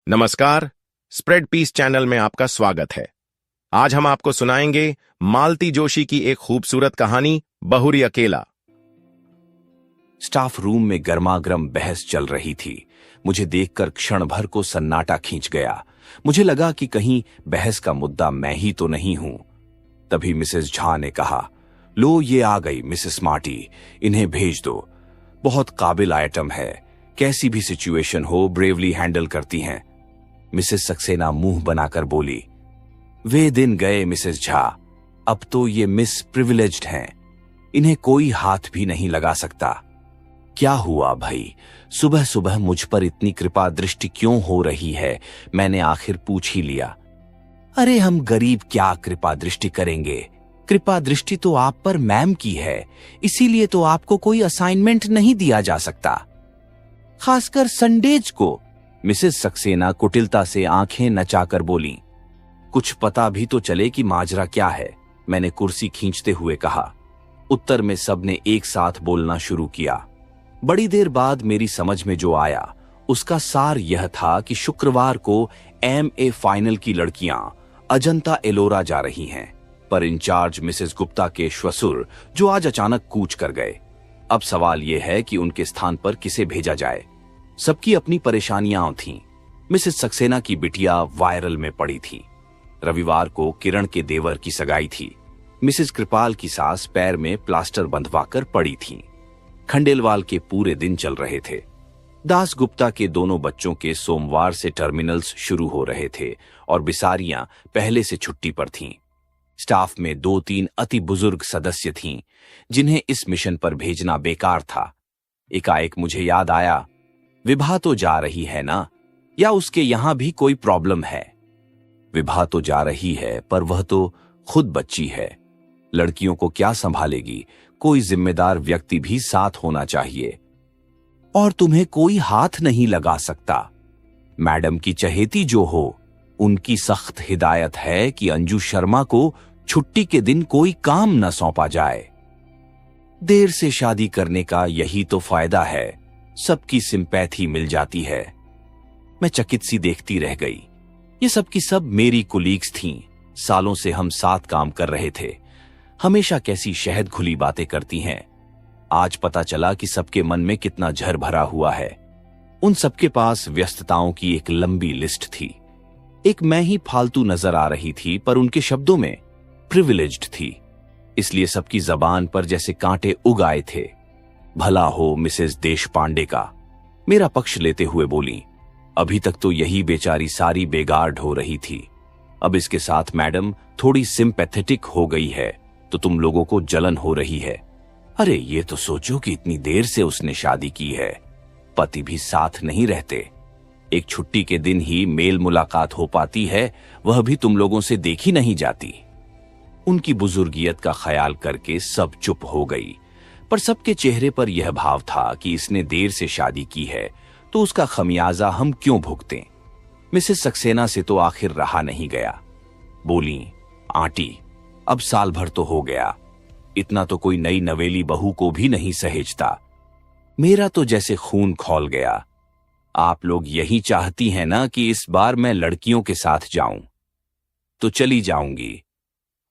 नमस्कार, spread piece channel में आपका स्वागत है। आज हम आपको सुनाएंगे मालती जोशी की एक खूबसूरत कहानी, बहुरी अकेला। स्टाफ रूम में गर्मागर्म बहस चल रही थी। मुझे देखकर क्षण भर को सन्नाटा खींच गया। मुझे लगा कि कहीं बहस का मुद्दा मैं ही तो नहीं हूं। तभी मिसेस झा ने कहा, लो ये आ गई मिसेस मार्टी, इन्हें भेज दो। बहुत काबिल आइटम है, कैसी भी सिचुएशन हो ब्रेवली हैंडल करती हैं। मिसेस सक्सेना मुंह बनाकर बोली, वे दिन गए मिसेस झा, अब तो ये मिस प्रिविलेज्ड हैं, इन्हें कोई हाथ भी नहीं लगा सकता। क्या हुआ भाई, सुबह सुबह मुझ पर इतनी कृपा दृष्टि क्यों हो रही है, मैंने आखिर पूछ ही लिया। अरे हम गरीब क्या कृपा दृष्टि करेंगे, कृपा दृष्टि तो आप पर मैम की है, इसीलिए तो आपको कोई असाइनमेंट नहीं दिया जा सकता, खासकर संडेज को। मिसेस सक्सेना कुटिलता से आंखें नचाकर बोली, कुछ पता भी तो चले कि माजरा क्या है, मैंने कुर्सी खींचते हुए कहा। उत्तर में सबने एक साथ बोलना शुरू किया। बड़ी देर बाद मेरी समझ में जो आया उसका सार यह था कि शुक्रवार को MA फाइनल की लड़कियां अजंता एलोरा जा रही हैं, पर इंचार्ज मिसेस गुप्ता के श्वसुर जो आज अचानक कूच कर गए। अब सवाल यह है कि उनके स्थान पर किसे भेजा जाए। सबकी अपनी परेशानियां थीं। मिसेस सक्सेना की बिटिया वायरल में पड़ी थी। रविवार को किरण के देवर की सगाई थी। मिसेस कृपाल की सास पैर में प्लास्टर बंधवाकर पड़ी थीं। खंडेलवाल के पूरे दिन चल रहे थे। दास गुप्ता के दोनों बच्चों के सोमवार से टर्मिनल्स शुरू हो रहे थे और बिसारियां पहले से छुट्टी पर थीं। स्टाफ में 2-3 अति बुजुर्ग सदस्य थीं, जिन्हें इस मिशन पर भेजना बेकार था। एकाएक मुझे याद आया, विभा तो जा रही है ना, या उसके यहां भी कोई प्रॉब्लम है? विभा तो जा रही है, पर वह तो खुद बच्ची है, लड़कियों को क्या संभालेगी? कोई जिम्मेदार व्यक्ति भी साथ होना चाहिए। और तुम्हें कोई हाथ नहीं लगा सकता। मैडम की चहेती जो हो, उनकी सख्त हिदायत है कि अंजू शर्मा को छुट्टी के दिन कोई काम न सौंपा जाए। देर से शादी करने का यही तो फायदा है, सबकी सिंपैथी मिल जाती है। मैं चकित सी देखती रह गई। ये सब की सब मेरी कुलीग्स थीं, सालों से हम साथ काम कर रहे थे। हमेशा कैसी शहद घुली बातें करती हैं। आज पता चला कि सबके मन में कितना झर भरा हुआ है। उन सबके पास व्यस्तताओं की एक लंबी लिस्ट थी। एक मैं ही फालतू नजर आ रही थी, पर उनके शब्दों में प्रिविलेज्ड थी, इसलिए सबकी जबान पर जैसे कांटे उग आए थे। भला हो मिसेस देशपांडे का, मेरा पक्ष लेते हुए बोली, अभी तक तो यही बेचारी सारी बेगार्ड हो रही थी, अब इसके साथ मैडम थोड़ी सिंपैथेटिक हो गई है तो तुम लोगों को जलन हो रही है। अरे ये तो सोचो कि इतनी देर से उसने शादी की है, पति भी साथ नहीं रहते, एक छुट्टी के दिन ही मेल मुलाकात हो पाती है, वह भी तुम लोगों से देखी नहीं जाती। उनकी बुजुर्गियत का ख्याल करके सब चुप हो गई, पर सबके चेहरे पर यह भाव था कि इसने देर से शादी की है तो उसका खमियाजा हम क्यों भुगतें। मिसेस सक्सेना से तो आखिर रहा नहीं गया। बोली, आंटी अब साल भर तो हो गया, इतना तो कोई नई नवेली बहू को भी नहीं सहेजता। मेरा तो जैसे खून खौल गया। आप लोग यही चाहती हैं ना कि इस बार मैं लड़कियों के साथ जाऊं, तो चली जाऊंगी,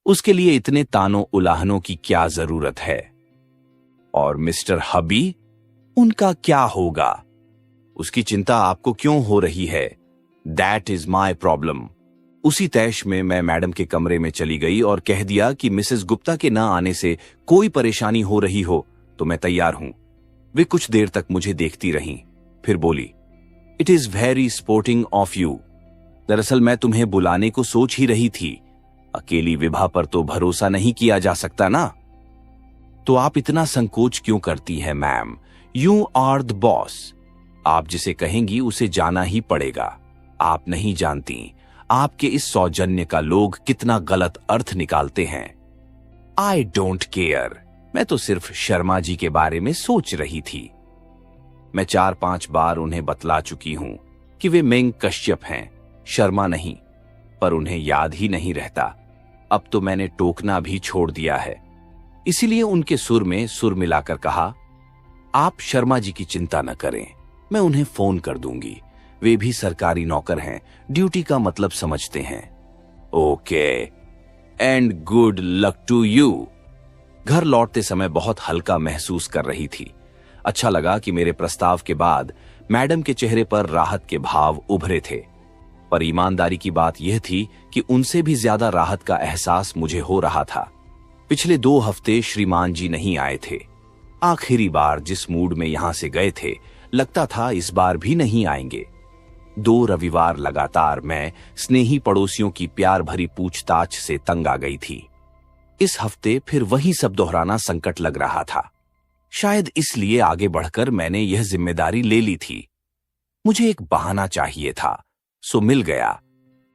उसके लिए इतने तानों उलाहनों की क्या जरूरत है। और मिस्टर हबी, उनका क्या होगा? उसकी चिंता आपको क्यों हो रही है? That is my problem. उसी तैश में मैं मैडम के कमरे में चली गई और कह दिया कि मिसेस गुप्ता के ना आने से कोई परेशानी हो रही हो तो मैं तैयार हूं। वे कुछ देर तक मुझे देखती रहीं, फिर बोली, it is very sporting of you. दरअसल मैं तुम्हें बुलाने को सोच ही रही थी, अकेली विभा पर तो भरोसा नहीं किया जा सकता ना। तो आप इतना संकोच क्यों करती हैं ma'am? You are the boss, आप जिसे कहेंगी उसे जाना ही पड़ेगा। आप नहीं जानती आपके इस सौजन्य का लोग कितना गलत अर्थ निकालते हैं। आई डोंट केयर, मैं तो सिर्फ शर्मा जी के बारे में सोच रही थी। मैं 4-5 बार उन्हें बतला चुकी हूं कि वे मेंग कश्यप हैं, शर्मा नहीं, पर उन्हें याद ही नहीं रहता। अब तो मैंने टोकना भी छोड़ दिया है। इसीलिए उनके सुर में सुर मिलाकर कहा, आप शर्मा जी की चिंता न करें, मैं उन्हें फोन कर दूंगी। वे भी सरकारी नौकर हैं, ड्यूटी का मतलब समझते हैं। Okay, and good luck to you. घर लौटते समय बहुत हल्का महसूस कर रही थी। अच्छा लगा कि मेरे प्रस्ताव के बाद मैडम के चेहरे पर राहत के भाव उभरे थे, पर ईमानदारी की बात यह थी कि उनसे भी ज्यादा राहत का एहसास मुझे हो रहा था। पिछले 2 हफ्ते श्रीमान जी नहीं आए थे। आखिरी बार जिस मूड में यहां से गए थे, लगता था इस बार भी नहीं आएंगे। 2 रविवार लगातार मैं स्नेही पड़ोसियों की प्यार भरी पूछताछ से तंग आ गई थी। इस हफ्ते फिर वही सब दोहराना संकट लग रहा था। शायद इसलिए आगे बढ़कर मैंने यह जिम्मेदारी ले ली थी। मुझे एक बहाना चाहिए था, सो मिल गया।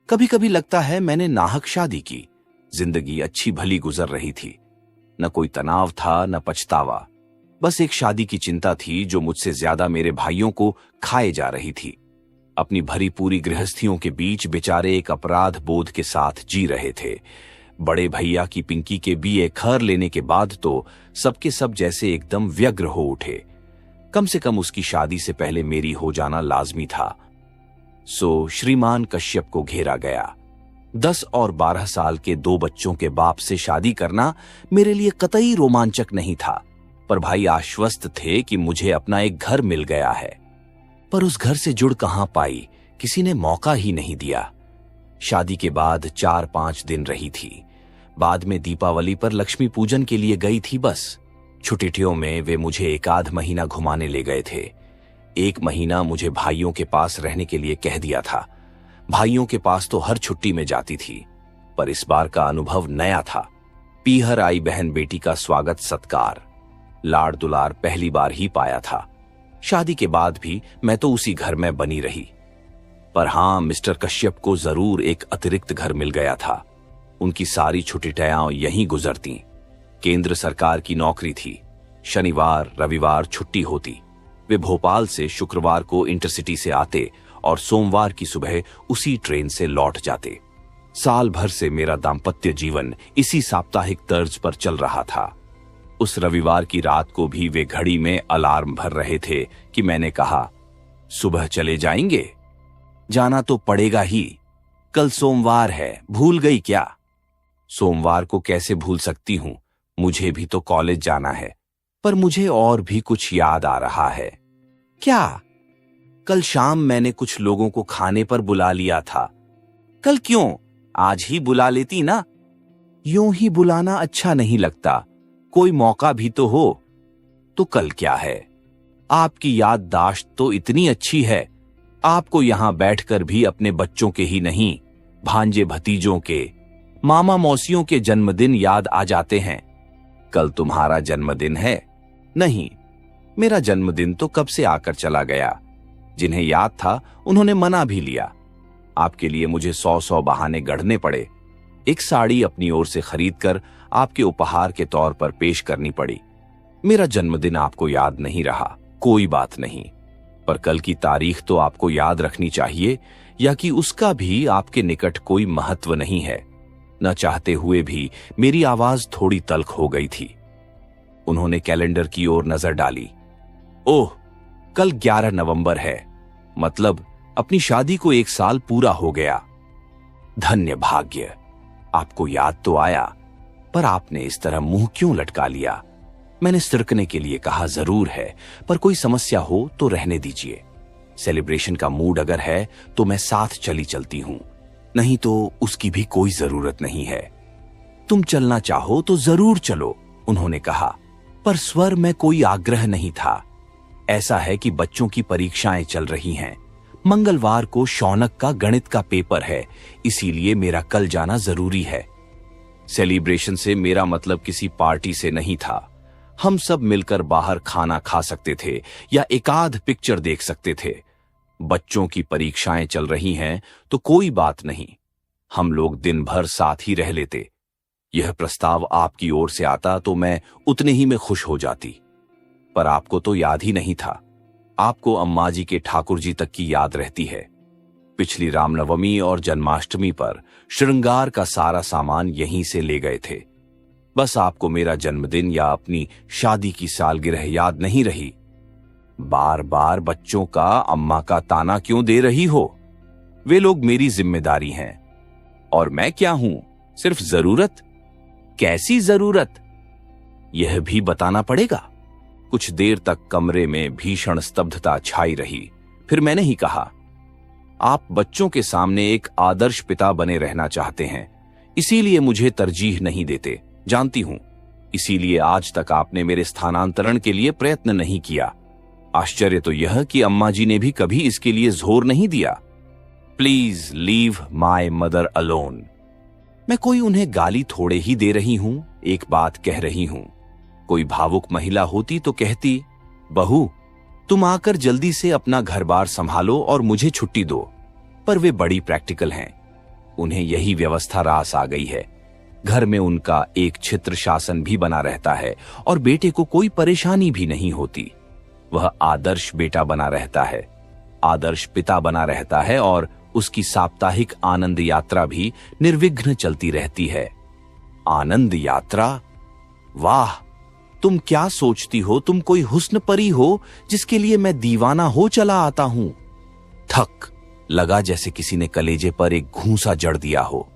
कभी कभी लगता है मैंने नाहक शादी की। जिंदगी अच्छी भली गुजर रही थी, न कोई तनाव था न पछतावा। बस एक शादी की चिंता थी जो मुझसे ज्यादा मेरे भाइयों को खाए जा रही थी। अपनी भरी पूरी गृहस्थियों के बीच बेचारे एक अपराध बोध के साथ जी रहे थे। बड़े भैया की पिंकी के बीए खर लेने के बाद तो सबके सब जैसे एकदम व्यग्र हो उठे। कम से कम उसकी शादी से पहले मेरी हो जाना लाजमी था। सो श्रीमान कश्यप को घेरा गया। 10 और 12 साल के 2 बच्चों के बाप से शादी करना मेरे लिए कतई रोमांचक नहीं था, पर भाई आश्वस्त थे कि मुझे अपना एक घर मिल गया है। पर उस घर से जुड़ कहां पाई, किसी ने मौका ही नहीं दिया। शादी के बाद 4-5 दिन रही थी। बाद में दीपावली पर लक्ष्मी पूजन के लिए गई थी बस। छुट्टियों में वे मुझे 1 महीना घुमाने ले गए थे। 1 महीना मुझे भाइयों के पास रहने के लिए कह दिया था। भाइयों के पास तो हर छुट्टी में जाती थी, पर इस बार का अनुभव नया था। पीहर आई बहन बेटी का स्वागत सत्कार, लाड़ दुलार पहली बार ही पाया था। शादी के बाद भी मैं तो उसी घर में बनी रही। पर हां, मिस्टर कश्यप को जरूर एक अतिरिक्त घर मिल गया था। उनकी सारी छुट्टियां यहीं गुजरती। केंद्र सरकार की नौकरी थी। शनिवार रविवार छुट्टी होती। वे भोपाल से शुक्रवार को इंटरसिटी से आते और सोमवार की सुबह उसी ट्रेन से लौट जाते। साल भर से मेरा दाम्पत्य जीवन इसी साप्ताहिक तर्ज पर चल रहा था। उस रविवार की रात को भी वे घड़ी में अलार्म भर रहे थे कि मैंने कहा, सुबह चले जाएंगे? जाना तो पड़ेगा ही, कल सोमवार है, भूल गई क्या? सोमवार को कैसे भूल सकती हूं, मुझे भी तो कॉलेज जाना है। पर मुझे और भी कुछ याद आ रहा है। क्या? कल शाम मैंने कुछ लोगों को खाने पर बुला लिया था। कल क्यों? आज ही बुला लेती ना। यूं ही बुलाना अच्छा नहीं लगता, कोई मौका भी तो हो। तो कल क्या है? आपकी याददाश्त तो इतनी अच्छी है, आपको यहां बैठकर भी अपने बच्चों के ही नहीं, भांजे भतीजों के, मामा मौसियों के जन्मदिन याद आ जाते हैं। कल तुम्हारा जन्मदिन है? नहीं, मेरा जन्मदिन तो कब से आकर चला गया। जिन्हें याद था उन्होंने मना भी लिया। आपके लिए मुझे 100 बहाने गढ़ने पड़े। एक साड़ी अपनी ओर से खरीदकर आपके उपहार के तौर पर पेश करनी पड़ी। मेरा जन्मदिन आपको याद नहीं रहा, कोई बात नहीं, पर कल की तारीख तो आपको याद रखनी चाहिए, या कि उसका भी आपके निकट कोई महत्व नहीं है। न चाहते हुए भी मेरी आवाज थोड़ी तल्ख हो गई थी। उन्होंने कैलेंडर की ओर नजर डाली। ओह, कल 11 नवंबर है, मतलब अपनी शादी को 1 साल पूरा हो गया। धन्य भाग्य, आपको याद तो आया, पर आपने इस तरह मुंह क्यों लटका लिया? मैंने सिरकने के लिए कहा, जरूर है, पर कोई समस्या हो तो रहने दीजिए। सेलिब्रेशन का मूड अगर है तो मैं साथ चली चलती हूं, नहीं तो उसकी भी कोई जरूरत नहीं है। तुम चलना चाहो तो जरूर चलो, उन्होंने कहा, पर स्वर में कोई आग्रह नहीं था। ऐसा है कि बच्चों की परीक्षाएं चल रही हैं। मंगलवार को शौनक का गणित का पेपर है, इसीलिए मेरा कल जाना जरूरी है। सेलिब्रेशन से मेरा मतलब किसी पार्टी से नहीं था। हम सब मिलकर बाहर खाना खा सकते थे या एकाध पिक्चर देख सकते थे। बच्चों की परीक्षाएं चल रही हैं तो कोई बात नहीं, हम लोग दिन भर साथ ही रह लेते। यह प्रस्ताव आपकी ओर से आता तो मैं उतने ही में खुश हो जाती, पर आपको तो याद ही नहीं था। आपको अम्मा जी के ठाकुर जी तक की याद रहती है। पिछली रामनवमी और जन्माष्टमी पर श्रृंगार का सारा सामान यहीं से ले गए थे। बस आपको मेरा जन्मदिन या अपनी शादी की सालगिरह याद नहीं रही। बार बार बच्चों का अम्मा का ताना क्यों दे रही हो? वे लोग मेरी जिम्मेदारी हैं। और मैं क्या हूं? सिर्फ जरूरत? कैसी जरूरत? यह भी बताना पड़ेगा। कुछ देर तक कमरे में भीषण स्तब्धता छाई रही। फिर मैंने ही कहा, आप बच्चों के सामने एक आदर्श पिता बने रहना चाहते हैं, इसीलिए मुझे तरजीह नहीं देते, जानती हूं। इसीलिए आज तक आपने मेरे स्थानांतरण के लिए प्रयत्न नहीं किया। आश्चर्य तो यह कि अम्मा जी ने भी कभी इसके लिए जोर नहीं दिया। Please leave my mother alone. मैं कोई उन्हें गाली थोड़े ही दे रही हूं, एक बात कह रही हूं। कोई भावुक महिला होती तो कहती, बहू तुम आकर जल्दी से अपना घर बार संभालो और मुझे छुट्टी दो। पर वे बड़ी प्रैक्टिकल हैं। उन्हें यही व्यवस्था रास आ गई है। घर में उनका एक छित्र शासन भी बना रहता है और बेटे को कोई परेशानी भी नहीं होती। वह आदर्श बेटा बना रहता है, आदर्श पिता बना रहता है और उसकी साप्ताहिक आनंद यात्रा भी निर्विघ्न चलती रहती है। आनंद यात्रा? वाह, तुम क्या सोचती हो? तुम कोई हुस्न परी हो जिसके लिए मैं दीवाना हो चला आता हूं। थक लगा जैसे किसी ने कलेजे पर एक घूंसा जड़ दिया हो।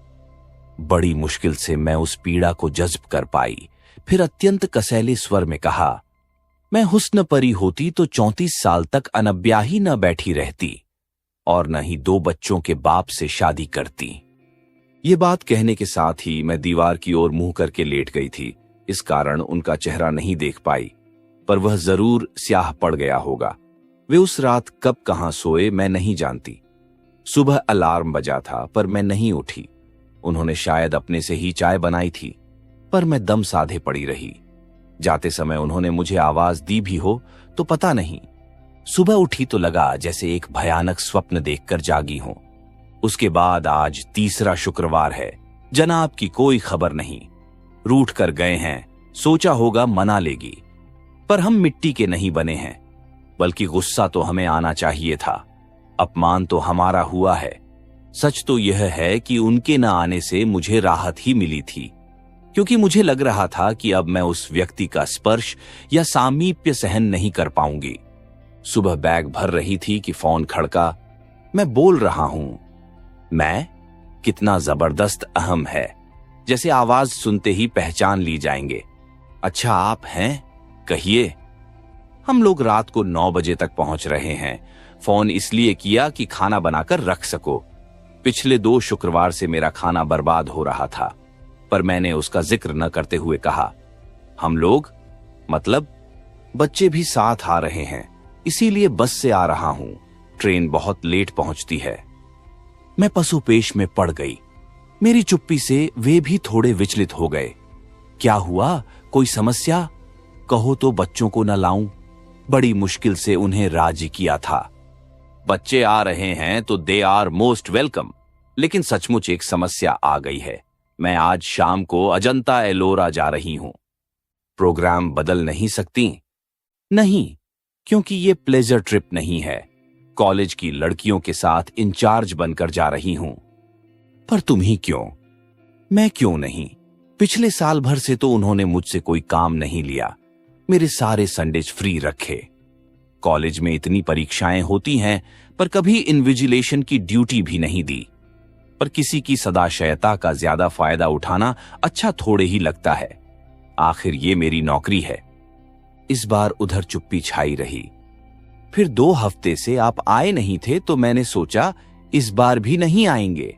बड़ी मुश्किल से मैं उस पीड़ा को जज्ब कर पाई। फिर अत्यंत कसैले स्वर में कहा, मैं हुस्न परी होती तो 34 साल तक अनब्याही न बैठी रहती और न ही 2 बच्चों के बाप से शादी करती। ये बात कहने के साथ ही मैं दीवार की ओर मुंह करके लेट गई थी। इस कारण उनका चेहरा नहीं देख पाई, पर वह जरूर स्याह पड़ गया होगा। वे उस रात कब कहां सोए मैं नहीं जानती। सुबह अलार्म बजा था पर मैं नहीं उठी। उन्होंने शायद अपने से ही चाय बनाई थी, पर मैं दम साधे पड़ी रही। जाते समय उन्होंने मुझे आवाज दी भी हो तो पता नहीं। सुबह उठी तो लगा जैसे एक भयानक स्वप्न देखकर जागी हूं। उसके बाद आज तीसरा शुक्रवार है। जनाब की कोई खबर नहीं। रूठ कर गए हैं, सोचा होगा मना लेगी, पर हम मिट्टी के नहीं बने हैं। बल्कि गुस्सा तो हमें आना चाहिए था। अपमान तो हमारा हुआ है। सच तो यह है कि उनके न आने से मुझे राहत ही मिली थी, क्योंकि मुझे लग रहा था कि अब मैं उस व्यक्ति का स्पर्श या सामीप्य सहन नहीं कर पाऊंगी। सुबह बैग भर रही थी कि फोन खड़का। मैं बोल रहा हूं। मैं? कितना जबरदस्त अहम है, जैसे आवाज सुनते ही पहचान ली जाएंगे। अच्छा आप हैं? कहिए। हम लोग रात को 9 बजे तक पहुंच रहे हैं। फोन इसलिए किया कि खाना बनाकर रख सको। पिछले 2 शुक्रवार से मेरा खाना बर्बाद हो रहा था, पर मैंने उसका जिक्र न करते हुए कहा, हम लोग मतलब बच्चे भी साथ आ रहे हैं, इसीलिए बस से आ रहा हूं। ट्रेन बहुत लेट पहुंचती है। मैं पसुपेश में पड़ गई। मेरी चुप्पी से वे भी थोड़े विचलित हो गए। क्या हुआ? कोई समस्या? कहो तो बच्चों को न लाऊं। बड़ी मुश्किल से उन्हें राजी किया था। बच्चे आ रहे हैं तो दे आर मोस्ट वेलकम, लेकिन सचमुच एक समस्या आ गई है। मैं आज शाम को अजंता एलोरा जा रही हूं। प्रोग्राम बदल नहीं सकती? नहीं, क्योंकि ये प्लेजर ट्रिप नहीं है। कॉलेज की लड़कियों के साथ इंचार्ज बनकर जा रही हूं। पर तुम ही क्यों? मैं क्यों नहीं? पिछले साल भर से तो उन्होंने मुझसे कोई काम नहीं लिया। मेरे सारे संडेज फ्री रखे। कॉलेज में इतनी परीक्षाएं होती हैं, पर कभी इन्विजिलेशन की ड्यूटी भी नहीं दी। पर किसी की सदाशयता का ज्यादा फायदा उठाना अच्छा थोड़े ही लगता है। आखिर ये मेरी नौकरी है। इस बार उधर चुप्पी छाई रही। फिर 2 हफ्ते से आप आए नहीं थे तो मैंने सोचा इस बार भी नहीं आएंगे।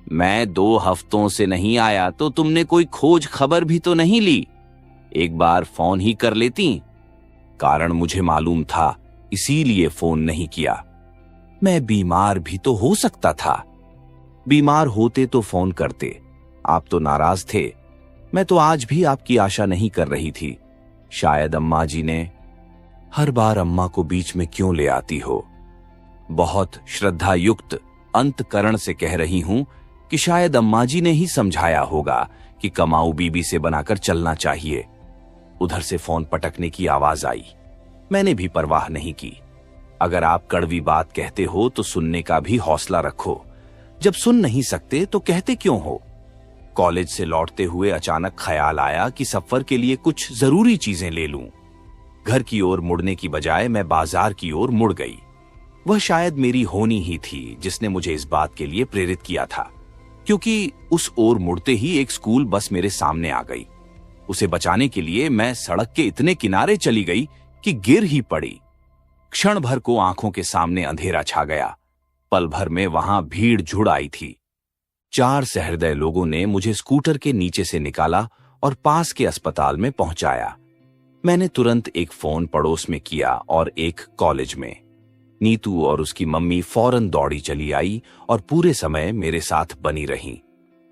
मैं 2 हफ्तों से नहीं आया तो तुमने कोई खोज खबर भी तो नहीं ली? एक बार फोन ही कर लेती। कारण मुझे मालूम था, इसीलिए फोन नहीं किया। मैं बीमार भी तो हो सकता था। बीमार होते तो फोन करते। आप तो नाराज थे। मैं तो आज भी आपकी आशा नहीं कर रही थी। शायद अम्मा जी ने। हर बार अम्मा को बीच में क्यों ले आती हो? बहुत श्रद्धायुक्त अंतकरण से कह रही हूं कि शायद अम्मा जी ने ही समझाया होगा कि कमाऊ बीबी से बनाकर चलना चाहिए। उधर से फोन पटकने की आवाज आई। मैंने भी परवाह नहीं की। अगर आप कड़वी बात कहते हो तो सुनने का भी हौसला रखो। जब सुन नहीं सकते तो कहते क्यों हो? कॉलेज से लौटते हुए अचानक ख्याल आया कि सफर के लिए कुछ जरूरी चीजें ले लूं। घर की ओर मुड़ने की बजाय मैं बाजार की ओर मुड़ गई। वह शायद मेरी होनी ही थी जिसने मुझे इस बात के लिए प्रेरित किया था, क्योंकि उस ओर मुड़ते ही एक स्कूल बस मेरे सामने आ गई। उसे बचाने के लिए मैं सड़क के इतने किनारे चली गई कि गिर ही पड़ी। क्षण भर को आंखों के सामने अंधेरा छा गया। पल भर में वहां भीड़ जुड़ आई थी। 4 सहृदय लोगों ने मुझे स्कूटर के नीचे से निकाला और पास के अस्पताल में पहुंचाया। मैंने तुरंत एक फोन पड़ोस में किया और एक कॉलेज में। नीतू और उसकी मम्मी फौरन दौड़ी चली आई और पूरे समय मेरे साथ बनी रहीं।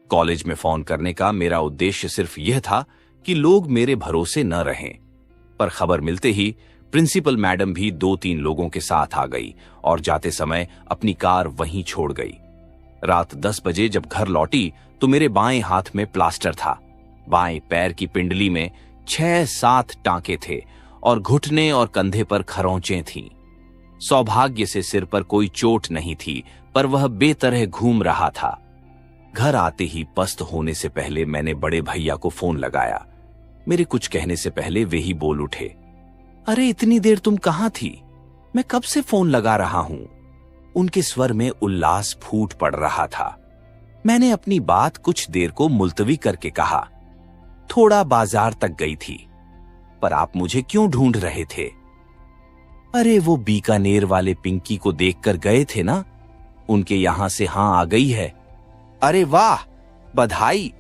कॉलेज में फोन करने का मेरा उद्देश्य सिर्फ यह था कि लोग मेरे भरोसे न रहें, पर खबर मिलते ही प्रिंसिपल मैडम भी 2-3 लोगों के साथ आ गई और जाते समय अपनी कार वहीं छोड़ गई। रात 10 बजे जब घर लौटी तो मेरे बाएं हाथ में प्लास्टर था, बाएं पैर की पिंडली में 6-7 टांके थे और घुटने और कंधे पर खरोंचें थीं। सौभाग्य से सिर पर कोई चोट नहीं थी, पर वह बेतरह घूम रहा था। घर आते ही पस्त होने से पहले मैंने बड़े भैया को फोन लगाया। मेरे कुछ कहने से पहले वे ही बोल उठे, अरे इतनी देर तुम कहां थी? मैं कब से फोन लगा रहा हूं। उनके स्वर में उल्लास फूट पड़ रहा था। मैंने अपनी बात कुछ देर को मुलतवी करके कहा, थोड़ा बाजार तक गई थी। पर आप मुझे क्यों ढूंढ रहे थे? अरे वो बीकानेर वाले पिंकी को देखकर गए थे ना, उनके यहां से हां आ गई है। अरे वाह, बधाई।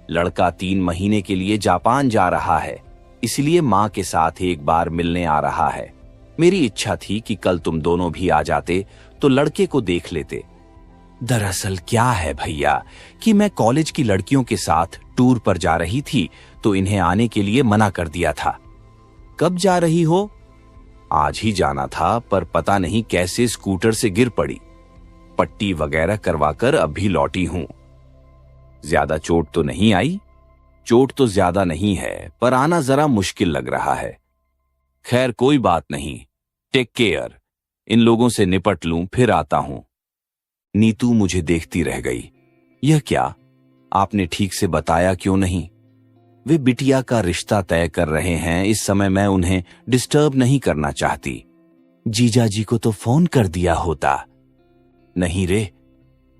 लड़का 3 महीने के लिए जापान जा रहा है, इसलिए मां के साथ एक बार मिलने आ रहा है। मेरी इच्छा थी कि कल तुम दोनों भी आ जाते तो लड़के को देख लेते। दरअसल क्या है भैया कि मैं कॉलेज की लड़कियों के साथ टूर पर जा रही थी तो इन्हें आने के लिए मना कर दिया था। कब जा रही हो? आज ही जाना था, पर पता नहीं कैसे स्कूटर से गिर पड़ी। पट्टी वगैरह करवाकर अभी लौटी हूं। ज्यादा चोट तो नहीं आई? चोट तो ज्यादा नहीं है, पर आना जरा मुश्किल लग रहा है। खैर कोई बात नहीं, टेक केयर। इन लोगों से निपट लूं फिर आता हूं। नीतू मुझे देखती रह गई। यह क्या, आपने ठीक से बताया क्यों नहीं? वे बिटिया का रिश्ता तय कर रहे हैं, इस समय मैं उन्हें डिस्टर्ब नहीं करना चाहती। जीजा जी को तो फोन कर दिया होता। नहीं रे,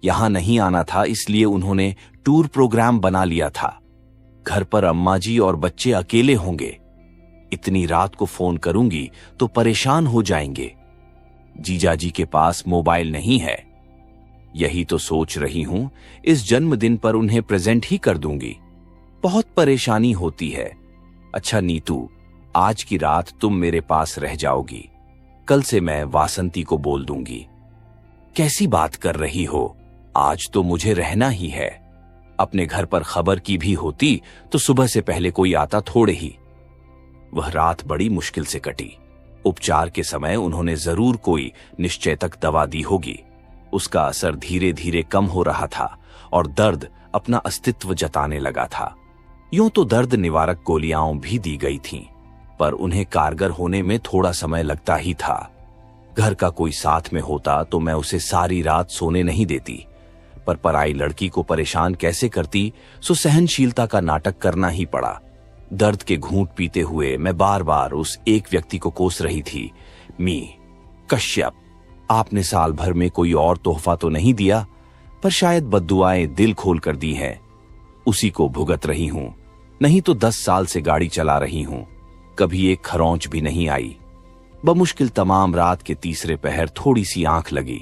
यहां नहीं आना था, इसलिए उन्होंने टूर प्रोग्राम बना लिया था। घर पर अम्मा जी और बच्चे अकेले होंगे। इतनी रात को फोन करूंगी तो परेशान हो जाएंगे। जीजा जी के पास मोबाइल नहीं है। यही तो सोच रही हूं, इस जन्मदिन पर उन्हें प्रेजेंट ही कर दूंगी। बहुत परेशानी होती है। अच्छा नीतू, आज की रात तुम मेरे पास रह जाओगी। कल से मैं वासंती को बोल दूंगी। कैसी बात कर रही हो? आज तो मुझे रहना ही है। अपने घर पर खबर की भी होती तो सुबह से पहले कोई आता थोड़े ही। वह रात बड़ी मुश्किल से कटी। उपचार के समय उन्होंने जरूर कोई निश्चेतक दवा दी होगी। उसका असर धीरे धीरे कम हो रहा था और दर्द अपना अस्तित्व जताने लगा था। यूं तो दर्द निवारक गोलियां भी दी गई थीं, पर उन्हें कारगर होने में थोड़ा समय लगता ही था। घर का कोई साथ में होता तो मैं उसे सारी रात सोने नहीं देती, पर पराई लड़की को परेशान कैसे करती, सो सहनशीलता का नाटक करना ही पड़ा। दर्द के घूंट पीते हुए मैं बार बार उस एक व्यक्ति को कोस रही थी, मी कश्यप, आपने साल भर में कोई और तोहफा तो नहीं दिया, पर शायद बद्दुआएं दिल खोल कर दी हैं। उसी को भुगत रही हूं। नहीं तो 10 साल से गाड़ी चला रही हूं, कभी एक खरोंच भी नहीं आई। बमुश्किल तमाम रात के तीसरे पहर थोड़ी सी आंख लगी,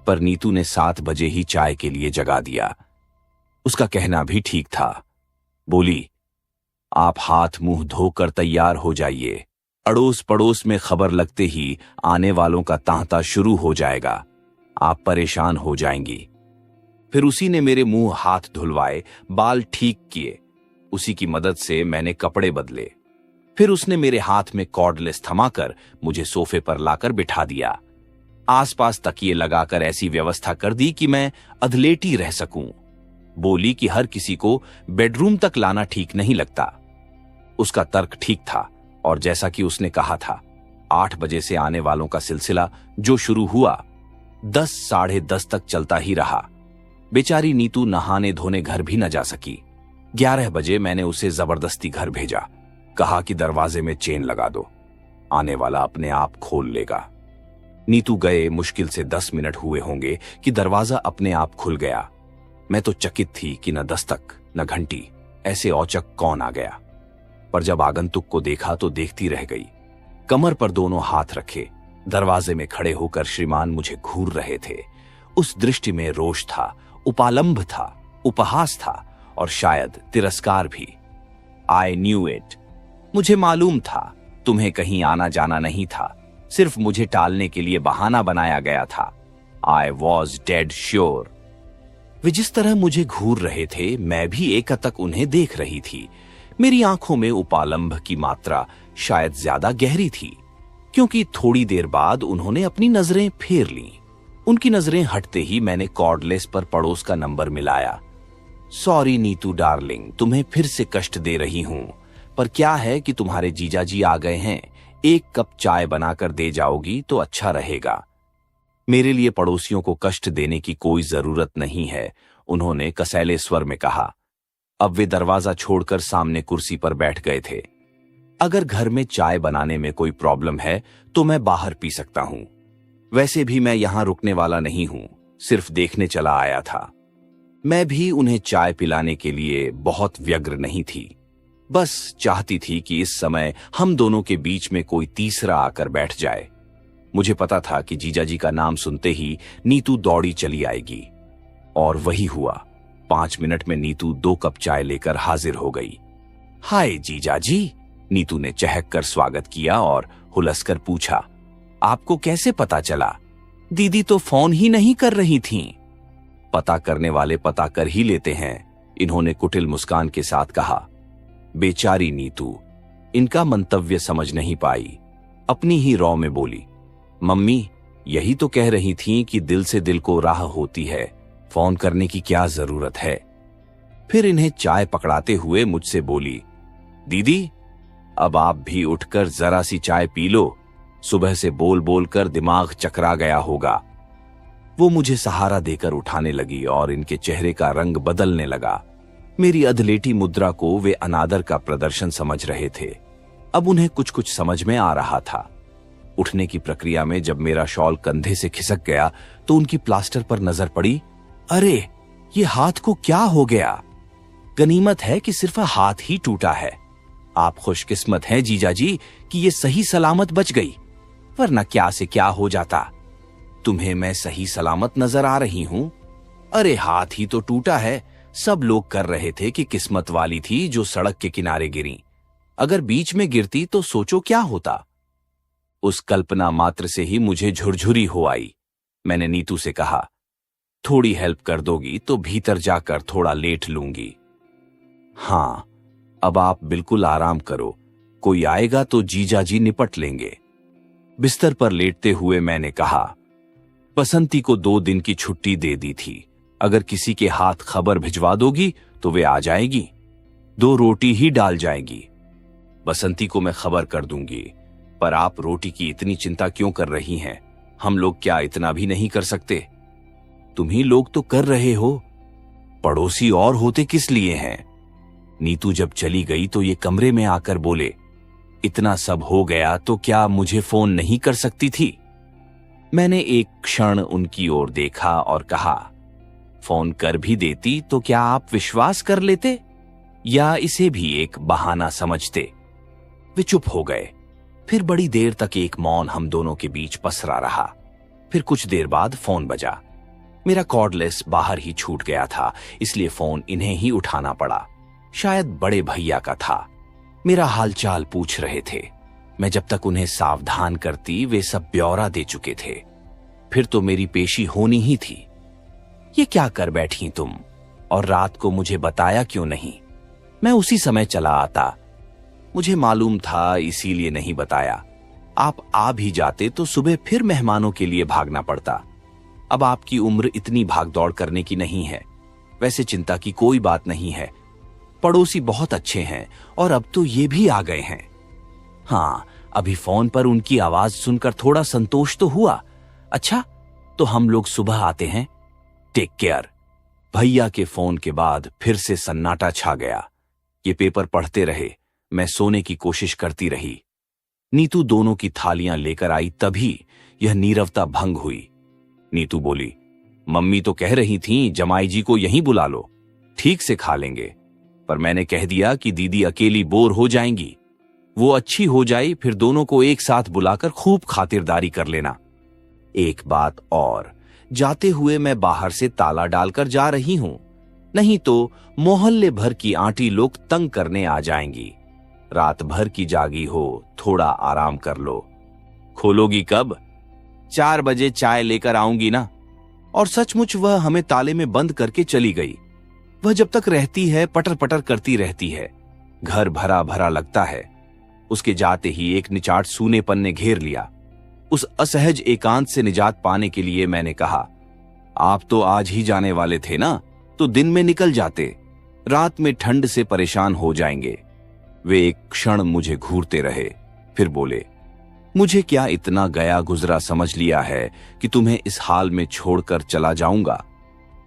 पर नीतू ने 7 बजे ही चाय के लिए जगा दिया। उसका कहना भी ठीक था। बोली, आप हाथ मुंह धोकर तैयार हो जाइए। अड़ोस पड़ोस में खबर लगते ही आने वालों का तांता शुरू हो जाएगा। आप परेशान हो जाएंगी। फिर उसी ने मेरे मुंह हाथ धुलवाए, बाल ठीक किए। उसी की मदद से मैंने कपड़े बदले। फिर उसने मेरे हाथ में कॉर्डलेस थमाकर मुझे सोफे पर लाकर बिठा दिया। आसपास तकिए लगाकर ऐसी व्यवस्था कर दी कि मैं अधलेटी रह सकूं। बोली कि हर किसी को बेडरूम तक लाना ठीक नहीं लगता। उसका तर्क ठीक था, और जैसा कि उसने कहा था, 8 बजे से आने वालों का सिलसिला जो शुरू हुआ 10 साढ़े 10 तक चलता ही रहा। बेचारी नीतू नहाने धोने घर भी न जा सकी। 11 बजे मैंने उसे जबरदस्ती घर भेजा। कहा कि दरवाजे में चेन लगा दो। आने वाला अपने आप खोल लेगा। नीतू गए मुश्किल से 10 मिनट हुए होंगे कि दरवाजा अपने आप खुल गया। मैं तो चकित थी कि न दस्तक न घंटी, ऐसे औचक कौन आ गया। पर जब आगंतुक को देखा तो देखती रह गई। कमर पर दोनों हाथ रखे दरवाजे में खड़े होकर श्रीमान मुझे घूर रहे थे। उस दृष्टि में रोष था, उपालंभ था, उपहास था और शायद तिरस्कार भी। I knew it. मुझे मालूम था तुम्हें कहीं आना जाना नहीं था, सिर्फ मुझे टालने के लिए बहाना बनाया गया था। I was dead sure. वे जिस तरह मुझे घूर रहे थे, मैं भी एकटक उन्हें देख रही थी। मेरी आंखों में उपालंभ की मात्रा शायद ज्यादा गहरी थी, क्योंकि थोड़ी देर बाद उन्होंने अपनी नजरें फेर लीं। उनकी नजरें हटते ही मैंने कॉर्डलेस पर पड़ोस का नंबर मिलाया। सॉरी नीतू डार्लिंग, तुम्हें फिर से कष्ट दे रही हूं, पर क्या है कि तुम्हारे जीजाजी आ गए हैं। एक कप चाय बनाकर दे जाओगी तो अच्छा रहेगा। मेरे लिए पड़ोसियों को कष्ट देने की कोई जरूरत नहीं है, उन्होंने कसैले स्वर में कहा। अब वे दरवाजा छोड़कर सामने कुर्सी पर बैठ गए थे। अगर घर में चाय बनाने में कोई प्रॉब्लम है तो मैं बाहर पी सकता हूं। वैसे भी मैं यहां रुकने वाला नहीं हूं, सिर्फ देखने चला आया था। मैं भी उन्हें चाय पिलाने के लिए बहुत व्यग्र नहीं थी, बस चाहती थी कि इस समय हम दोनों के बीच में कोई तीसरा आकर बैठ जाए। मुझे पता था कि जीजाजी का नाम सुनते ही नीतू दौड़ी चली आएगी, और वही हुआ। 5 मिनट में नीतू 2 कप चाय लेकर हाजिर हो गई। हाय जीजाजी, नीतू ने चहक कर स्वागत किया और हुलसकर पूछा, आपको कैसे पता चला? दीदी तो फोन ही नहीं कर रही थीं। पता करने वाले पता कर ही लेते हैं, इन्होंने कुटिल मुस्कान के साथ कहा। बेचारी नीतू इनका मंतव्य समझ नहीं पाई, अपनी ही रौ में बोली, मम्मी यही तो कह रही थीं कि दिल से दिल को राह होती है, फोन करने की क्या जरूरत है। फिर इन्हें चाय पकड़ाते हुए मुझसे बोली, दीदी अब आप भी उठकर जरा सी चाय पी लो, सुबह से बोल बोल कर दिमाग चकरा गया होगा। वो मुझे सहारा देकर उठाने लगी और इनके चेहरे का रंग बदलने लगा। मेरी अधलेटी मुद्रा को वे अनादर का प्रदर्शन समझ रहे थे। अब उन्हें कुछ कुछ समझ में आ रहा था। उठने की प्रक्रिया में जब मेरा शॉल कंधे से खिसक गया तो उनकी प्लास्टर पर नजर पड़ी। अरे ये हाथ को क्या हो गया? गनीमत है कि सिर्फ हाथ ही टूटा है। आप खुशकिस्मत हैं जीजाजी कि ये सही सलामत बच गई, वरना क्या से क्या हो जाता। तुम्हें मैं सही सलामत नजर आ रही हूं? अरे हाथ ही तो टूटा है। सब लोग कर रहे थे कि किस्मत वाली थी जो सड़क के किनारे गिरी, अगर बीच में गिरती तो सोचो क्या होता। उस कल्पना मात्र से ही मुझे झुरझुरी हो आई। मैंने नीतू से कहा, थोड़ी हेल्प कर दोगी तो भीतर जाकर थोड़ा लेट लूंगी। हाँ, अब आप बिल्कुल आराम करो, कोई आएगा तो जीजाजी निपट लेंगे। बिस्तर पर लेटते हुए मैंने कहा, बसंती को 2 दिन की छुट्टी दे दी थी, अगर किसी के हाथ खबर भिजवा दोगी तो वे आ जाएगी, 2 रोटी ही डाल जाएगी। बसंती को मैं खबर कर दूंगी, पर आप रोटी की इतनी चिंता क्यों कर रही हैं? हम लोग क्या इतना भी नहीं कर सकते? तुम्ही लोग तो कर रहे हो, पड़ोसी और होते किस लिए हैं? नीतू जब चली गई तो ये कमरे में आकर बोले, इतना सब हो गया तो क्या मुझे फोन नहीं कर सकती थी? मैंने एक क्षण उनकी ओर देखा और कहा, फोन कर भी देती तो क्या आप विश्वास कर लेते, या इसे भी एक बहाना समझते? वे चुप हो गए। फिर बड़ी देर तक एक मौन हम दोनों के बीच पसरा रहा। फिर कुछ देर बाद फोन बजा। मेरा कॉर्डलेस बाहर ही छूट गया था, इसलिए फोन इन्हें ही उठाना पड़ा। शायद बड़े भैया का था। मेरा हालचाल पूछ रहे थे। मैं जब तक उन्हें सावधान करती वे सब ब्यौरा दे चुके थे। फिर तो मेरी पेशी होनी ही थी। ये क्या कर बैठी तुम, और रात को मुझे बताया क्यों नहीं? मैं उसी समय चला आता। मुझे मालूम था, इसीलिए नहीं बताया। आप आ भी जाते तो सुबह फिर मेहमानों के लिए भागना पड़ता। अब आपकी उम्र इतनी भागदौड़ करने की नहीं है। वैसे चिंता की कोई बात नहीं है, पड़ोसी बहुत अच्छे हैं और अब तो ये भी आ गए हैं। हाँ, अभी फोन पर उनकी आवाज सुनकर थोड़ा संतोष तो हुआ। अच्छा, तो हम लोग सुबह आते हैं, टेक केयर। भैया के फोन के बाद फिर से सन्नाटा छा गया। ये पेपर पढ़ते रहे, मैं सोने की कोशिश करती रही। नीतू दोनों की थालियां लेकर आई, तभी यह नीरवता भंग हुई। नीतू बोली, मम्मी तो कह रही थीं जमाई जी को यहीं बुला लो, ठीक से खा लेंगे, पर मैंने कह दिया कि दीदी अकेली बोर हो जाएंगी। वो अच्छी हो जाई फिर दोनों को एक साथ बुलाकर खूब खातिरदारी कर लेना। एक बात और, जाते हुए मैं बाहर से ताला डालकर जा रही हूं, नहीं तो मोहल्ले भर की आंटी लोग तंग करने आ जाएंगी। रात भर की जागी हो, थोड़ा आराम कर लो। खोलोगी कब? 4 बजे चाय लेकर आऊंगी ना। और सचमुच वह हमें ताले में बंद करके चली गई। वह जब तक रहती है पटर पटर करती रहती है, घर भरा भरा लगता है। उसके जाते ही एक निचाट सूनेपन ने घेर लिया। उस असहज एकांत से निजात पाने के लिए मैंने कहा, आप तो आज ही जाने वाले थे ना, तो दिन में निकल जाते, रात में ठंड से परेशान हो जाएंगे। वे एक क्षण मुझे घूरते रहे, फिर बोले, मुझे क्या इतना गया गुजरा समझ लिया है कि तुम्हें इस हाल में छोड़कर चला जाऊंगा।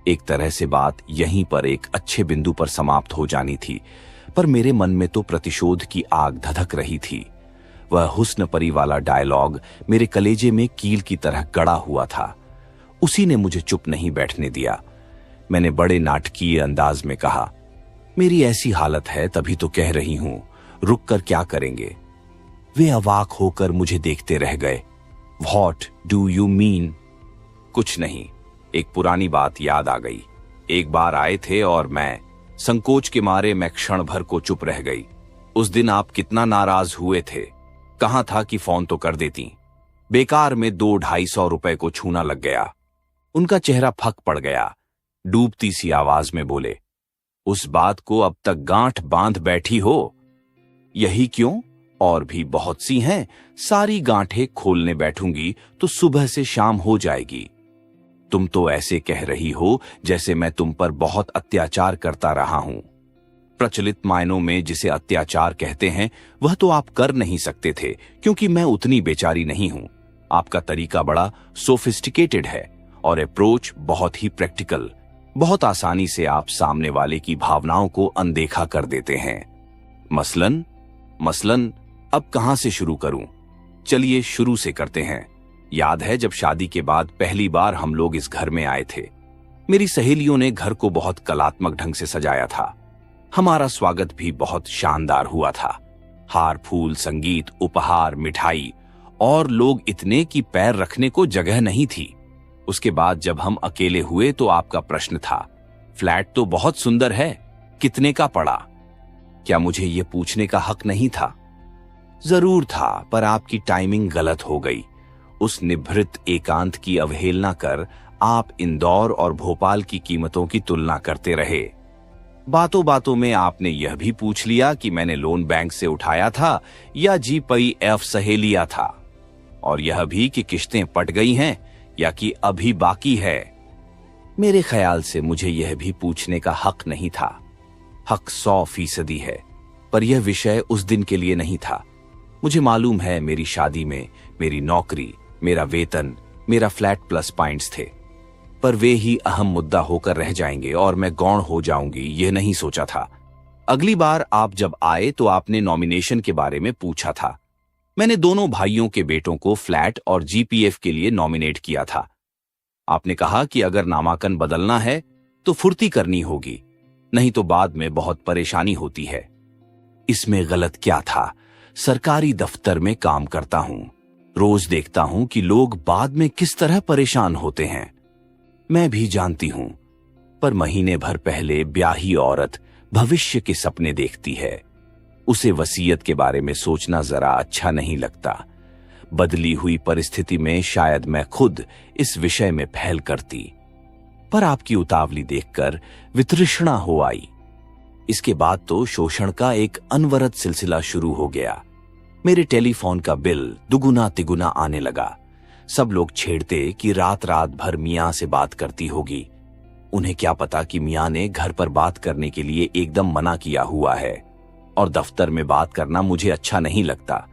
एक तरह से बात यहीं पर एक अच्छे बिंदु पर समाप्त हो जानी थी, पर मेरे मन में तो प्रतिशोध की आग धधक रही थी। वह हुस्न परी वाला डायलॉग मेरे कलेजे में कील की तरह गड़ा हुआ था। उसी ने मुझे चुप नहीं बैठने दिया। मैंने बड़े नाटकीय अंदाज में कहा, मेरी ऐसी हालत है तभी तो कह रही हूं, रुक कर क्या करेंगे। वे अवाक होकर मुझे देखते रह गए। What do you mean? कुछ नहीं, एक पुरानी बात याद आ गई। एक बार आए थे और मैं संकोच के मारे मैं क्षण भर को चुप रह गई। उस दिन आप कितना नाराज हुए थे, कहां था कि फोन तो कर देती। बेकार में 200-250 रुपए को छूना लग गया। उनका चेहरा फक पड़ गया। डूबती सी आवाज में बोले, उस बात को अब तक गांठ बांध बैठी हो? यही क्यों, और भी बहुत सी हैं। सारी गांठें खोलने बैठूंगी तो सुबह से शाम हो जाएगी। तुम तो ऐसे कह रही हो जैसे मैं तुम पर बहुत अत्याचार करता रहा हूं। प्रचलित मायनों में जिसे अत्याचार कहते हैं वह तो आप कर नहीं सकते थे, क्योंकि मैं उतनी बेचारी नहीं हूं। आपका तरीका बड़ा सोफिस्टिकेटेड है और अप्रोच बहुत ही प्रैक्टिकल। बहुत आसानी से आप सामने वाले की भावनाओं को अनदेखा कर देते हैं। मसलन अब कहां से शुरू करूं? चलिए शुरू से करते हैं। याद है जब शादी के बाद पहली बार हम लोग इस घर में आए थे, मेरी सहेलियों ने घर को बहुत कलात्मक ढंग से सजाया था। हमारा स्वागत भी बहुत शानदार हुआ था। हार फूल, संगीत, उपहार, मिठाई, और लोग इतने कि पैर रखने को जगह नहीं थी। उसके बाद जब हम अकेले हुए तो आपका प्रश्न था, फ्लैट तो बहुत सुंदर है, कितने का पड़ा? क्या मुझे यह पूछने का हक नहीं था? जरूर था, पर आपकी टाइमिंग गलत हो गई। उस निभृत एकांत की अवहेलना कर आप इंदौर और भोपाल की कीमतों की तुलना करते रहे। बातों बातों में आपने यह भी पूछ लिया कि मैंने लोन बैंक से उठाया था या GPF से लिया था, और यह भी कि किश्तें पट गई हैं या कि अभी बाकी है। मेरे ख्याल से मुझे यह भी पूछने का हक नहीं था। हक 100% है, पर यह विषय उस दिन के लिए नहीं था। मुझे मालूम है मेरी शादी में मेरी नौकरी, मेरा वेतन, मेरा फ्लैट प्लस पॉइंट्स थे, पर वे ही अहम मुद्दा होकर रह जाएंगे और मैं गौण हो जाऊंगी, यह नहीं सोचा था। अगली बार आप जब आए तो आपने नॉमिनेशन के बारे में पूछा था। मैंने दोनों भाइयों के बेटों को फ्लैट और GPF के लिए नॉमिनेट किया था। आपने कहा कि अगर नामांकन बदलना है तो फुर्ती करनी होगी, नहीं तो बाद में बहुत परेशानी होती है। इसमें गलत क्या था? सरकारी दफ्तर में काम करता हूं, रोज देखता हूं कि लोग बाद में किस तरह परेशान होते हैं। मैं भी जानती हूं, पर महीने भर पहले ब्याही औरत भविष्य के सपने देखती है। उसे वसीयत के बारे में सोचना जरा अच्छा नहीं लगता। बदली हुई परिस्थिति में शायद मैं खुद इस विषय में पहल करती, पर आपकी उतावली देखकर वितृष्णा हो आई। इसके बाद तो शोषण का एक अनवरत सिलसिला शुरू हो गया। मेरे टेलीफोन का बिल दुगुना तिगुना आने लगा। सब लोग छेड़ते कि रात रात भर मियां से बात करती होगी। उन्हें क्या पता कि मियां ने घर पर बात करने के लिए एकदम मना किया हुआ है, और दफ्तर में बात करना मुझे अच्छा नहीं लगता।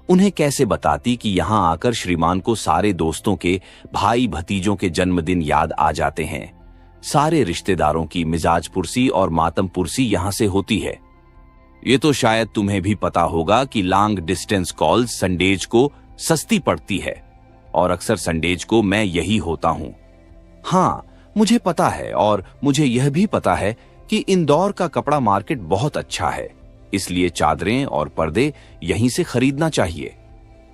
उन्हें कैसे बताती कि यहां आकर श्रीमान को सारे दोस्तों के भाई भतीजों के जन्मदिन याद आ जाते हैं। सारे रिश्तेदारों की मिजाज पुरसी और मातम पुरसी यहां से होती है। ये तो शायद तुम्हें भी पता होगा कि लॉन्ग डिस्टेंस कॉल संडेज को सस्ती पड़ती है और अक्सर संडेज को मैं यही होता हूं। हाँ, मुझे पता है और मुझे यह भी पता है कि इंदौर का कपड़ा मार्केट बहुत अच्छा है, इसलिए चादरें और पर्दे यहीं से खरीदना चाहिए।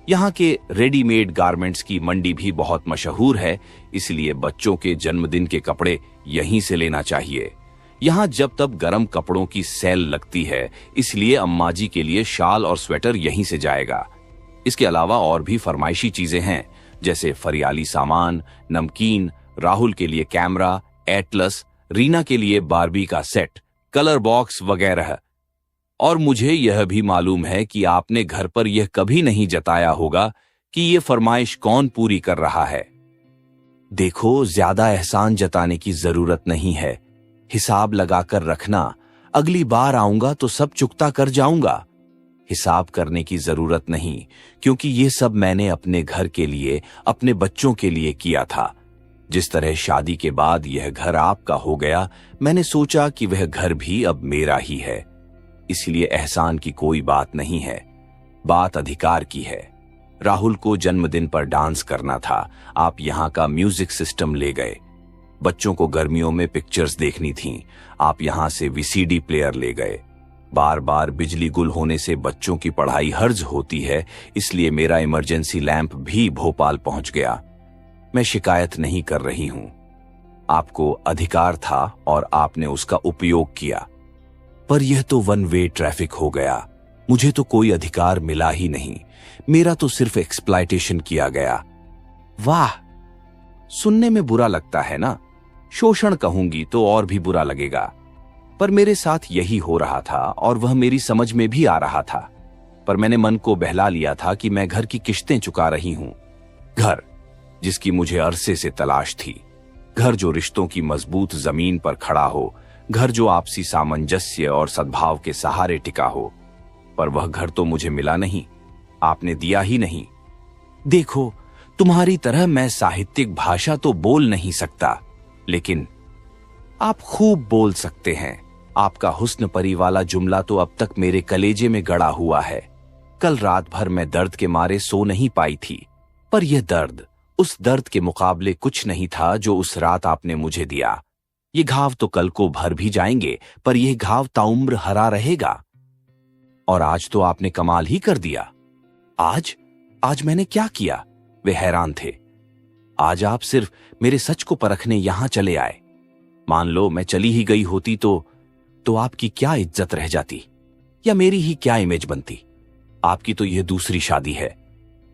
यहाँ के रेडीमेड गारमेंट्स की मंडी भी बहुत मशहूर है, इसलिए बच्चों के जन्मदिन के कपड़े यहीं से लेना चाहिए। यहाँ जब तब गर्म कपड़ों की सेल लगती है, इसलिए अम्मा जी के लिए शाल और स्वेटर यहीं से जाएगा। इसके अलावा और भी फरमाइशी चीजें हैं, जैसे फरियाली सामान, नमकीन, राहुल के लिए कैमरा, एटलस, रीना के लिए बारबी का सेट, कलर बॉक्स वगैरह। और मुझे यह भी मालूम है कि आपने घर पर यह कभी नहीं जताया होगा कि यह फरमाइश कौन पूरी कर रहा है। देखो, ज्यादा एहसान जताने की जरूरत नहीं है, हिसाब लगाकर रखना, अगली बार आऊंगा तो सब चुकता कर जाऊंगा। हिसाब करने की जरूरत नहीं, क्योंकि ये सब मैंने अपने घर के लिए, अपने बच्चों के लिए किया था। जिस तरह शादी के बाद यह घर आपका हो गया, मैंने सोचा कि वह घर भी अब मेरा ही है। इसलिए एहसान की कोई बात नहीं है, बात अधिकार की है। राहुल को जन्मदिन पर डांस करना था, आप यहाँ का म्यूजिक सिस्टम ले गए। बच्चों को गर्मियों में पिक्चर्स देखनी थीं, आप यहां से वीसीडी प्लेयर ले गए। बार बार बिजली गुल होने से बच्चों की पढ़ाई हर्ज होती है, इसलिए मेरा इमरजेंसी लैंप भी भोपाल पहुंच गया। मैं शिकायत नहीं कर रही हूं, आपको अधिकार था और आपने उसका उपयोग किया, पर यह तो वन वे ट्रैफिक हो गया। मुझे तो कोई अधिकार मिला ही नहीं, मेरा तो सिर्फ एक्सप्लॉयटेशन किया गया। वाह, सुनने में बुरा लगता है ना? शोषण कहूंगी तो और भी बुरा लगेगा, पर मेरे साथ यही हो रहा था और वह मेरी समझ में भी आ रहा था। पर मैंने मन को बहला लिया था कि मैं घर की किश्तें चुका रही हूं। घर जिसकी मुझे अरसे से तलाश थी, घर जो रिश्तों की मजबूत जमीन पर खड़ा हो, घर जो आपसी सामंजस्य और सद्भाव के सहारे टिका हो। पर वह घर तो मुझे मिला नहीं, आपने दिया ही नहीं। देखो, तुम्हारी तरह मैं साहित्यिक भाषा तो बोल नहीं सकता, लेकिन आप खूब बोल सकते हैं। आपका हुस्न परी वाला जुमला तो अब तक मेरे कलेजे में गड़ा हुआ है। कल रात भर मैं दर्द के मारे सो नहीं पाई थी, पर यह दर्द उस दर्द के मुकाबले कुछ नहीं था जो उस रात आपने मुझे दिया। ये घाव तो कल को भर भी जाएंगे, पर यह घाव ताउम्र हरा रहेगा। और आज तो आपने कमाल ही कर दिया। आज मैंने क्या किया? वे हैरान थे। आज आप सिर्फ मेरे सच को परखने यहां चले आए। मान लो मैं चली ही गई होती तो आपकी क्या इज्जत रह जाती, या मेरी ही क्या इमेज बनती? आपकी तो यह दूसरी शादी है।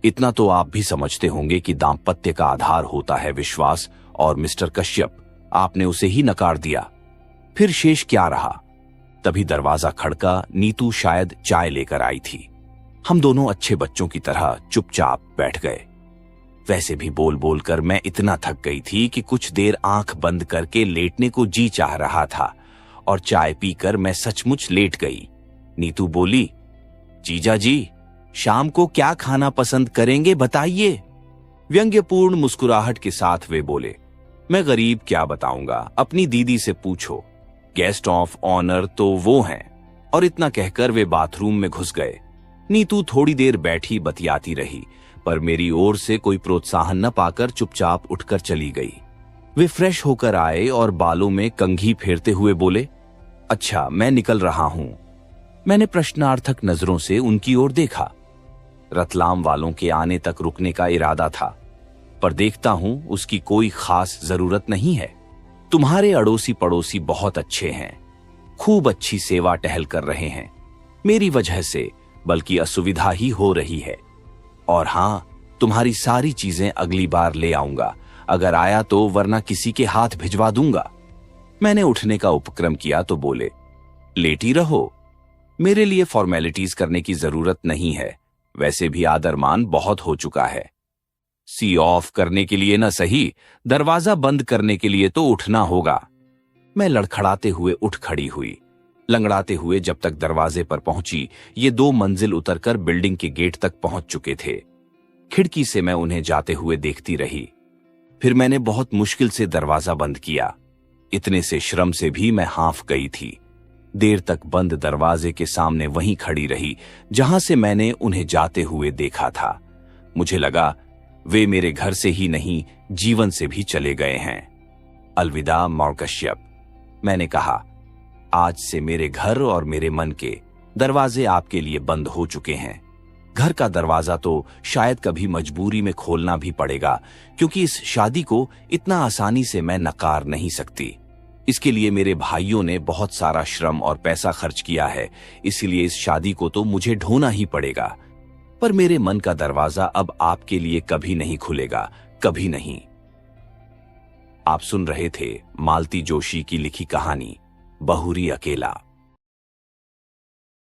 इतना तो आप भी समझते होंगे कि दाम्पत्य का आधार होता है विश्वास, और मिस्टर कश्यप, आपने उसे ही नकार दिया। फिर शेष क्या रहा? तभी दरवाजा खड़का। नीतू शायद चाय लेकर आई थी। हम दोनों अच्छे बच्चों की तरह चुपचाप बैठ गए। वैसे भी बोल बोल कर मैं इतना थक गई थी कि कुछ देर आंख बंद करके लेटने को जी चाह रहा था, और चाय पीकर मैं सचमुच लेट गई। नीतू बोली, जीजा जी, शाम को क्या खाना पसंद करेंगे बताइए। व्यंग्यपूर्ण मुस्कुराहट के साथ वे बोले, मैं गरीब क्या बताऊंगा, अपनी दीदी से पूछो, गेस्ट ऑफ ऑनर तो वो हैं। और इतना कहकर वे बाथरूम में घुस गए। नीतू थोड़ी देर बैठी बतियाती रही, पर मेरी ओर से कोई प्रोत्साहन न पाकर चुपचाप उठकर चली गई। वे फ्रेश होकर आए और बालों में कंघी फेरते हुए बोले, अच्छा, मैं निकल रहा हूं। मैंने प्रश्नार्थक नजरों से उनकी ओर देखा। रतलाम वालों के आने तक रुकने का इरादा था, पर देखता हूं उसकी कोई खास जरूरत नहीं है। तुम्हारे अड़ोसी पड़ोसी बहुत अच्छे हैं, खूब अच्छी सेवा टहल कर रहे हैं। मेरी वजह से बल्कि असुविधा ही हो रही है। और हां, तुम्हारी सारी चीजें अगली बार ले आऊंगा, अगर आया तो, वरना किसी के हाथ भिजवा दूंगा। मैंने उठने का उपक्रम किया तो बोले, लेटी रहो, मेरे लिए फॉर्मेलिटीज करने की जरूरत नहीं है, वैसे भी आदरमान बहुत हो चुका है। सी ऑफ करने के लिए न सही, दरवाजा बंद करने के लिए तो उठना होगा। मैं लड़खड़ाते हुए उठ खड़ी हुई। लंगड़ाते हुए जब तक दरवाजे पर पहुंची, ये 2 मंजिल उतरकर बिल्डिंग के गेट तक पहुंच चुके थे। खिड़की से मैं उन्हें जाते हुए देखती रही। फिर मैंने बहुत मुश्किल से दरवाजा बंद किया। इतने से श्रम से भी मैं हांफ गई थी। देर तक बंद दरवाजे के सामने वहीं खड़ी रही जहां से मैंने उन्हें जाते हुए देखा था। मुझे लगा वे मेरे घर से ही नहीं, जीवन से भी चले गए हैं। अलविदा मौकश्यप, मैंने कहा। आज से मेरे घर और मेरे मन के दरवाजे आपके लिए बंद हो चुके हैं। घर का दरवाजा तो शायद कभी मजबूरी में खोलना भी पड़ेगा, क्योंकि इस शादी को इतना आसानी से मैं नकार नहीं सकती। इसके लिए मेरे भाइयों ने बहुत सारा श्रम और पैसा खर्च किया है, इसलिए इस शादी को तो मुझे ढोना ही पड़ेगा। पर मेरे मन का दरवाजा अब आपके लिए कभी नहीं खुलेगा, कभी नहीं। आप सुन रहे थे मालती जोशी की लिखी कहानी बहुरी अकेला।